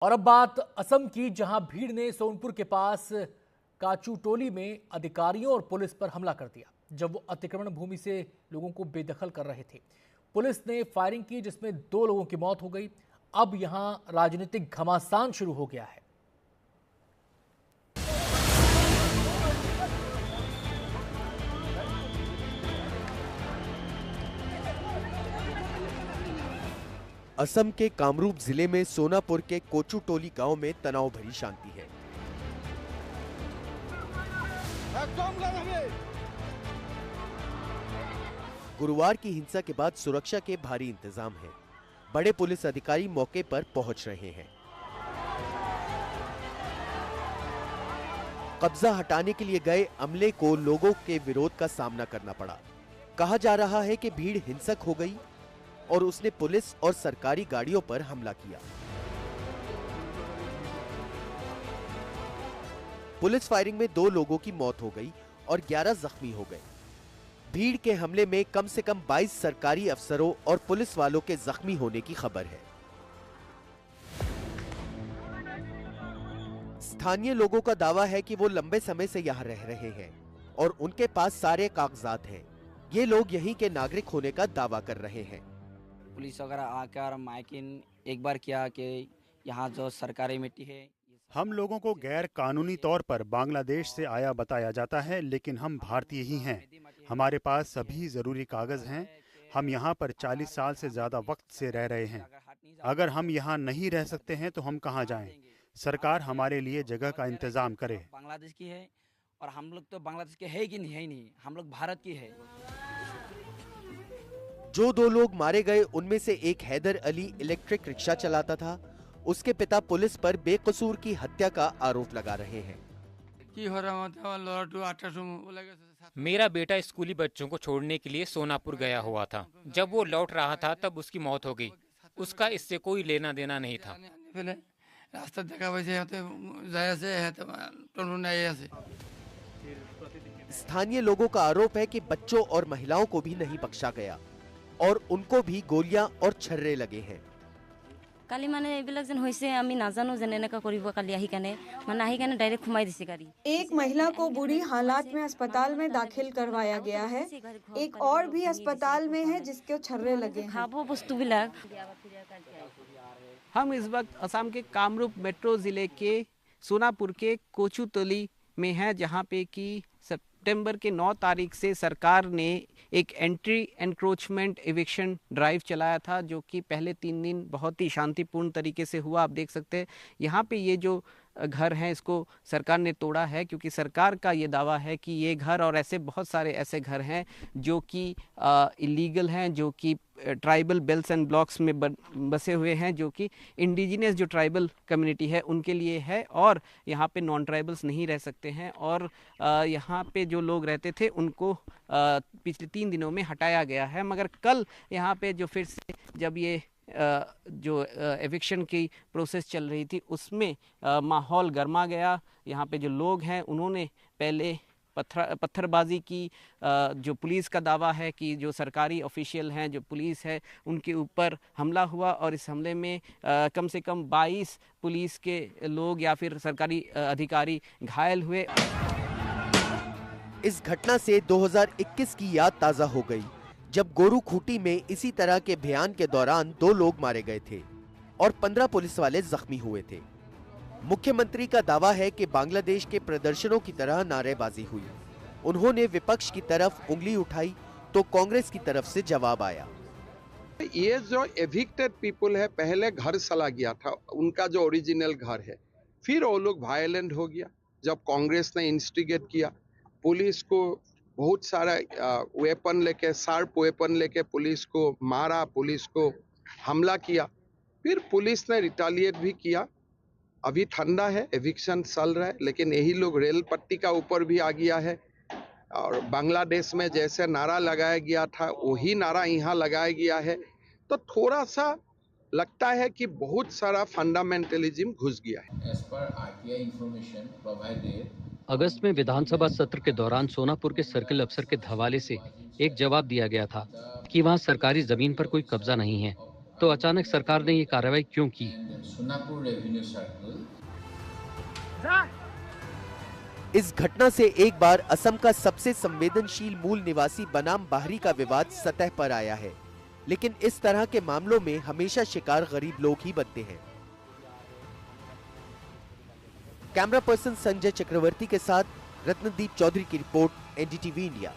और अब बात असम की, जहां भीड़ ने सोनपुर के पास काचूटोली में अधिकारियों और पुलिस पर हमला कर दिया जब वो अतिक्रमण भूमि से लोगों को बेदखल कर रहे थे। पुलिस ने फायरिंग की जिसमें 2 लोगों की मौत हो गई। अब यहां राजनीतिक घमासान शुरू हो गया है। असम के कामरूप जिले में सोनापुर के कोचुटोली गांव में तनाव भरी शांति है। गुरुवार की हिंसा के बाद सुरक्षा के भारी इंतजाम हैं। बड़े पुलिस अधिकारी मौके पर पहुंच रहे हैं। कब्जा हटाने के लिए गए अमले को लोगों के विरोध का सामना करना पड़ा। कहा जा रहा है कि भीड़ हिंसक हो गई और उसने पुलिस और सरकारी गाड़ियों पर हमला किया। पुलिस फायरिंग में 2 लोगों की मौत हो गई और 11 जख्मी हो गए। भीड़ के हमले में कम से कम 22 सरकारी अफसरों और पुलिस वालों के जख्मी होने की खबर है। स्थानीय लोगों का दावा है कि वो लंबे समय से यहाँ रह रहे हैं और उनके पास सारे कागजात हैं। ये लोग यहीं के नागरिक होने का दावा कर रहे हैं। पुलिस वगैरह आकर माइकिंग एक बार किया कि यहाँ जो सरकारी मिट्टी है। हम लोगों को गैर कानूनी तौर पर बांग्लादेश से आया बताया जाता है, लेकिन हम भारतीय ही हैं। हमारे पास सभी जरूरी कागज हैं। हम यहाँ पर 40 साल से ज्यादा वक्त से रह रहे हैं। अगर हम यहाँ नहीं रह सकते हैं तो हम कहाँ जाएं? सरकार हमारे लिए जगह का इंतजाम करे। बांग्लादेश की है और हम लोग तो बांग्लादेश के है कि नहीं, है ही नहीं, हम लोग भारत की है। जो 2 लोग मारे गए उनमें से एक हैदर अली इलेक्ट्रिक रिक्शा चलाता था। उसके पिता पुलिस पर बेकसूर की हत्या का आरोप लगा रहे हैं। मेरा बेटा स्कूली बच्चों को छोड़ने के लिए सोनापुर गया हुआ था। जब वो लौट रहा था तब उसकी मौत हो गई। उसका इससे कोई लेना देना नहीं था। स्थानीय लोगों का आरोप है कि बच्चों और महिलाओं को भी नहीं बख्शा गया और उनको भी गोलियां और छर्रे लगे हैं। काली माने एबिलक जन होइसे आमी नाजानो जन एनेका करिबो काली आही काने माने आही काने डायरेक्ट खुमाई दिसे गाड़ी। एक महिला को बुरी हालात में अस्पताल में दाखिल करवाया गया है। एक और भी अस्पताल में है जिसके छर्रे लगे हैं। खाबो वस्तु बिलक। हम इस वक्त असम के कामरूप मेट्रो जिले के सोनापुर के कोचुटोली में हैं, जहां पे कि सितंबर के 9 तारीख से सरकार ने एक एंट्री एनक्रोचमेंट एविक्शन ड्राइव चलाया था, जो कि पहले 3 दिन बहुत ही शांतिपूर्ण तरीके से हुआ। आप देख सकते हैं यहाँ पे ये जो घर हैं इसको सरकार ने तोड़ा है, क्योंकि सरकार का ये दावा है कि ये घर और ऐसे बहुत सारे ऐसे घर हैं जो कि इलीगल हैं, जो कि ट्राइबल बेल्ट्स एंड ब्लॉक्स में बसे हुए हैं, जो कि इंडिजिनस जो ट्राइबल कम्युनिटी है उनके लिए है, और यहाँ पे नॉन ट्राइबल्स नहीं रह सकते हैं। और यहाँ पे जो लोग रहते थे उनको पिछले 3 दिनों में हटाया गया है। मगर कल यहाँ पे जो फिर से जब ये जो एविक्शन की प्रोसेस चल रही थी उसमें माहौल गर्मा गया। यहाँ पे जो लोग हैं उन्होंने पहले पत्थरबाजी की। जो पुलिस का दावा है कि जो सरकारी ऑफिशियल हैं, जो पुलिस है, उनके ऊपर हमला हुआ और इस हमले में कम से कम 22 पुलिस के लोग या फिर सरकारी अधिकारी घायल हुए। इस घटना से 2021 की याद ताजा हो गई, जब गोरू खूटी में इसी तरह के अभियान के दौरान 2 लोग मारे गए थे और 15 पुलिस वाले जख्मी हुए थे। मुख्यमंत्री का दावा है कि बांग्लादेश के प्रदर्शनों की तरह नारेबाजी हुई। उन्होंने विपक्ष की तरफ उंगली उठाई तो कांग्रेस की तरफ से जवाब आया। ये जो एविक्टेड पीपल है, पहले घर चला गया था, उनका जो ओरिजिनल घर है, फिर वो लोग वायलेंट हो गया। जब कांग्रेस ने इंस्टिगेट किया, पुलिस को बहुत सारा वेपन लेके, शार्प वेपन लेके पुलिस को मारा, पुलिस को हमला किया। फिर पुलिस ने रिटालिएट भी किया। अभी ठंडा है, एविक्शन चल रहा है, लेकिन यही लोग रेल पट्टी का ऊपर भी आ गया है। और बांग्लादेश में जैसे नारा लगाया गया था वही नारा यहाँ लगाया गया है। तो थोड़ा सा लगता है कि बहुत सारा फंडामेंटलिज्म घुस गया है। अगस्त में विधानसभा सत्र के दौरान सोनापुर के सर्किल अफसर के हवाले से एक जवाब दिया गया था कि वहां सरकारी जमीन पर कोई कब्जा नहीं है। तो अचानक सरकार ने ये कार्रवाई क्यों की? इस घटना से एक बार असम का सबसे संवेदनशील मूल निवासी बनाम बाहरी का विवाद सतह पर आया है, लेकिन इस तरह के मामलों में हमेशा शिकार गरीब लोग ही बनते हैं। कैमरा पर्सन संजय चक्रवर्ती के साथ रत्नदीप चौधरी की रिपोर्ट, एनडीटीवी इंडिया।